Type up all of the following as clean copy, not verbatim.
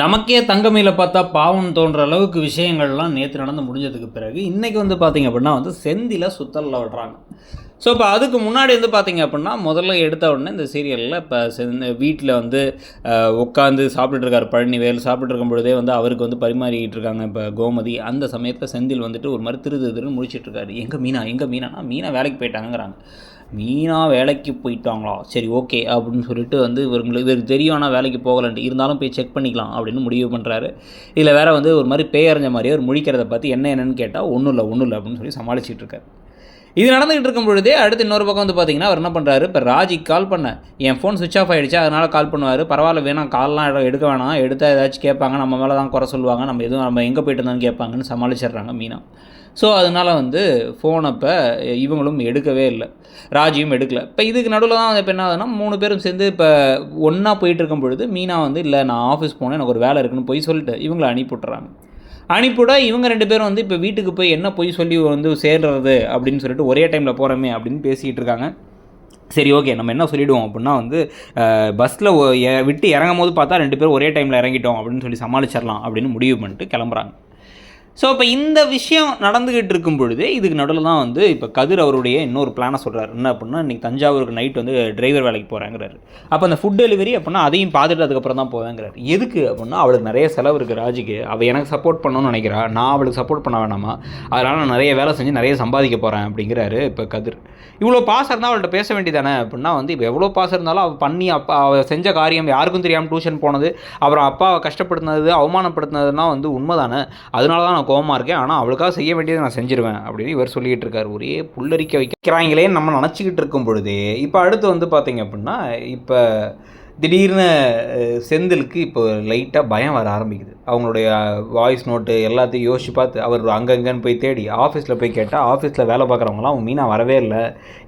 நமக்கே தங்கமயில பார்த்தா பாவம்னு தோன்ற அளவுக்கு விஷயங்கள்லாம் நேற்று நடந்து முடிஞ்சதுக்கு பிறகு, இன்றைக்கி வந்து பார்த்தீங்க அப்படின்னா வந்து செந்தில சுத்தல்ல விடுறாங்க. ஸோ, இப்போ அதுக்கு முன்னாடி வந்து பார்த்தீங்க அப்படின்னா, முதல்ல எடுத்த உடனே இந்த சீரியலில் இப்போ வீட்டில் வந்து உட்காந்து சாப்பிட்டுட்டு இருக்காரு பழனிவேல். சாப்பிட்டுட்டு இருக்கும் பொழுதே வந்து அவருக்கு வந்து பரிமாறிக்கிட்டு இருக்காங்க இப்போ கோமதி. அந்த சமயத்தில் செந்தில் வந்துட்டு ஒரு மாதிரி திருன்னு முழிச்சிட்டு இருக்காரு. எங்கே மீனா எங்கே மீனானா, மீனா வேலைக்கு போயிட்டாங்கங்கிறாங்க. மீனா வேலைக்கு போயிட்டாங்களா, சரி ஓகே அப்படின்னு சொல்லிட்டு வந்து இவருக்கு தெரியும், ஆனால் வேலைக்கு போகலன்ட்டு இருந்தாலும் போய் செக் பண்ணிக்கலாம் அப்படின்னு முடிவு பண்ணுறாரு. இதில் வேறு வந்து ஒரு மாதிரி பேயறிஞ்ச மாதிரியே ஒரு முழிக்கிறத பார்த்து என்னன்னு கேட்டால் ஒன்றும் இல்லை அப்படின்னு சொல்லி சமாளிச்சிட்டு இருக்காரு. இது நடந்துகிட்டு இருக்கும் பொழுதே அடுத்து இன்னொரு பக்கம் வந்து பார்த்தீங்கன்னா அவர் என்ன பண்ணுறாரு, இப்போ ராஜிக்கு கால் பண்ணேன், என் ஃபோன் சுவிச் ஆஃப் ஆகிடுச்சு, அதனால் கால் பண்ணுவார், பரவாயில்ல வேணாம் கால்லாம் எடுக்க வேணாம், எடுத்தால் ஏதாச்சும் கேட்பாங்க, நம்ம மேலே தான் குறை சொல்லுவாங்க, நம்ம எங்கே போயிட்டு இருந்தாலும் கேட்பாங்கன்னு சமாளிச்சிடுறாங்க மீனா. ஸோ அதனால் வந்து ஃபோனை இப்போ இவங்களும் எடுக்கவே இல்லை, ராஜியும் எடுக்கலை. இப்போ இதுக்கு நடுவில் தான் இப்போ என்ன ஆகுதுன்னா 3 பேரும் சேர்ந்து இப்போ ஒன்றா போயிட்டு இருக்கும் பொழுது மீனா வந்து இல்லை நான் ஆஃபீஸ் போனேன், எனக்கு ஒரு வேலை இருக்குன்னு போய் சொல்லிட்டு இவங்களை அனுப்பிவிட்றாங்க. அனுப்பிவிட இவங்க 2 பேரும் வந்து இப்போ வீட்டுக்கு போய் என்ன பொய் சொல்லி வந்து சேர்றது அப்படின்னு சொல்லிட்டு ஒரே டைமில் போகிறோமே அப்படின்னு பேசிக்கிட்டு இருக்காங்க. சரி ஓகே, நம்ம என்ன சொல்லிவிடுவோம் அப்படின்னா வந்து பஸ்ஸில் விட்டு இறங்கும் போது பார்த்தா 2 பேரும் ஒரே டைமில் இறங்கிட்டோம் அப்படின்னு சொல்லி சமாளிச்சிடலாம் அப்படின்னு முடிவு பண்ணிட்டு கிளம்புறாங்க. ஸோ இப்போ இந்த விஷயம் நடந்துக்கிட்டு இருக்கும் பொழுது இதுக்கு நடுவில் தான் வந்து இப்போ கதிர் அவருடைய இன்னொரு பிளானை சொல்கிறார். என்ன அப்படின்னா, இன்றைக்கி தஞ்சாவூருக்கு நைட் வந்து டிரைவர் வேலைக்கு போகிறாங்கிறாரு. அப்போ அந்த ஃபுட் டெலிவரி அப்படின்னா அதையும் பார்த்துட்டு அதுக்கப்புறம் தான் போவேங்கிறார். எதுக்கு அப்படின்னா, அவளுக்கு நிறைய செலவு இருக்குது ராஜிக்கு, அவள் எனக்கு சப்போர்ட் பண்ணணும்னு நினைக்கிறா, நான் அவளுக்கு சப்போர்ட் பண்ண வேணாமா, அதனால் நான் நிறைய வேலை செஞ்சு நிறைய சம்பாதிக்க போகிறேன் அப்படிங்கிறாரு இப்போ கதிர். இவ்வளோ பாசம் இருந்தால் அவள்கிட்ட பேச வேண்டியதானே அப்படின்னா வந்து, இப்போ எவ்வளோ பாசம் இருந்தாலும் அவள் பண்ணி அவள் செஞ்ச காரியம் யாருக்கும் தெரியாமல் டியூஷன் போனது, அப்புறம் அப்பாவை கஷ்டப்படுத்தினது அவமானப்படுத்தினதுனா வந்து உண்மை தானே, அதனால தான் நான் கோவமாக இருக்கேன், ஆனால் அவளுக்காக செய்ய வேண்டியதை நான் செஞ்சிருவேன் அப்படின்னு இவர் சொல்லிக்கிட்டு இருக்கார். ஒரே புல்லரிக்க வைக்கிறாங்களேன்னு நம்ம நினச்சிக்கிட்டு இருக்கும் பொழுதே இப்போ அடுத்து வந்து பார்த்தீங்க அப்படின்னா, இப்போ திடீர்னு செந்திலுக்கு இப்போ லைட்டாக பயம் வர ஆரம்பிக்குது. அவங்களுடைய வாய்ஸ் நோட்டு எல்லாத்தையும் யோசிச்சு பார்த்து அவர் அங்கங்கன்னு போய் தேடி ஆஃபீஸில் போய் கேட்டால், ஆஃபீஸில் வேலை பார்க்குறவங்களாம் அவங்க மீனா வரவே இல்லை,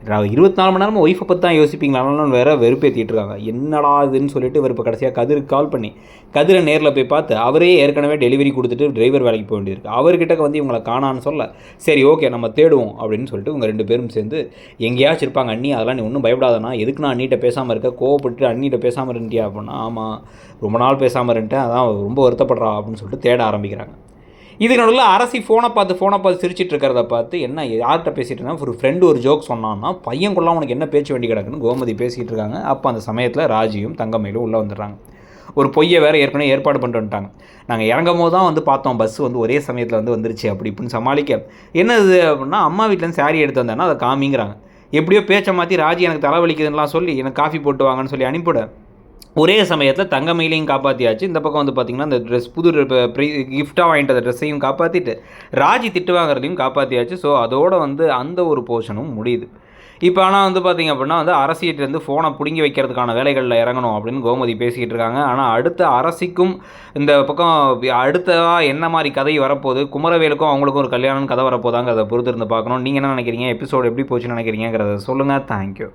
24 மணி நேரமும் ஒய்ஃபை பற்றி தான் யோசிப்பீங்களான்னு வேறு வெறுப்பேற்றிட்டு இருக்காங்க. என்னடா இதுன்னு சொல்லிட்டு இவர் இப்போ கடைசியாக கதிருக்கு கால் பண்ணி கதிரை நேரில் போய் பார்த்து, அவரே ஏற்கனவே டெலிவரி கொடுத்துட்டு டிரைவர் வேலைக்கு போக வேண்டியிருக்கு, அவர்கிட்ட வந்து இவங்களை காணான்னு சொல்ல, சரி ஓகே நம்ம தேடுவோம் அப்படின்னு சொல்லிட்டு இவங்க 2 பேரும் சேர்ந்து எங்கேயாச்சும் இருப்பாங்க. அண்ணி அதெல்லாம் நீ ஒன்றும் பயப்படாதனா, எதுக்கு நான் அண்ணிட்ட பேசாமல் இருக்க, கோவப்பட்டு அண்ணிட்ட பேசாமல் இருந்தியா அப்படின்னா, ஆமாம் ரொம்ப நாள் பேசாமல் இருந்துட்டேன், அதான் ரொம்ப வருத்தப்படுறா அப்படின்னு சொல்லிட்டு தேட ஆரம்பிக்கிறாங்க. இதுக்கு நடுவில் அரசி ஃபோனை பார்த்து சிரிச்சிட்டு இருக்கிறத பார்த்து, என்ன யார்கிட்ட பேசிகிட்டு இருந்தால் ஒரு ஃப்ரெண்டு ஒரு ஜோக் சொன்னான்னா, பையன் கொள்ளலாம் உனக்கு என்ன பேச்சு வேண்டி கிடக்குன்னு கோமதி பேசிகிட்டு இருக்காங்க. அப்போ அந்த சமயத்தில் ராஜியும் தங்கமயிலும் உள்ளே வந்துடுறாங்க. ஒரு பொய்யை வேறு ஏற்கனவே ஏற்பாடு பண்ணிட்டு வந்துட்டாங்க. நாங்கள் இறங்கும் போது தான் வந்து பார்த்தோம் பஸ் வந்து ஒரே சமயத்தில் வந்து வந்துருச்சு அப்படி இப்படின்னு சமாளிக்க, என்னது அப்படின்னா அம்மா வீட்டிலேருந்து சாரீ எடுத்து வந்தேன்னா அதை காமிங்கிறாங்க. எப்படியோ பேச்சை மாற்றி ராஜி எனக்கு தலைவலிக்குதுன்னெலாம் சொல்லி எனக்கு காஃபி போட்டு வாங்கன்னு சொல்லி அனுப்பிவிட, ஒரே சமயத்தில் தங்கமயிலையும் காப்பாற்றியாச்சு. இந்த பக்கம் வந்து பார்த்திங்கன்னா அந்த ட்ரெஸ் புது கிஃப்டாக வாங்கிட்டு அந்த ட்ரெஸ்ஸையும் காப்பாற்றிட்டு ராஜி திட்டு வாங்குறதையும் காப்பாற்றியாச்சு. ஸோ அதோடு வந்து அந்த ஒரு போர்ஷனும் முடியுது. இப்போ ஆனால் வந்து பார்த்திங்க அப்படின்னா வந்து அரசியிலேருந்து ஃபோனை பிடுங்கி வைக்கிறதுக்கான வேலைகளில் இறங்கணும் அப்படின்னு கோமதி பேசிக்கிட்டு இருக்காங்க. ஆனால் அடுத்த அரசிக்கும் இந்த பக்கம் அடுத்ததாக என்ன மாதிரி கதை வரப்போகுது, குமரவேலுக்கும் அவங்களுக்கும் ஒரு கல்யாணம் கதை வரப்போதாங்கிறத பொறுத்து இருந்து பார்க்கணும். நீங்கள் என்ன நினைக்கிறீங்க, எபிசோடு எப்படி போச்சுன்னு நினைக்கிறீங்கிறத சொல்லுங்கள். தேங்க்யூ.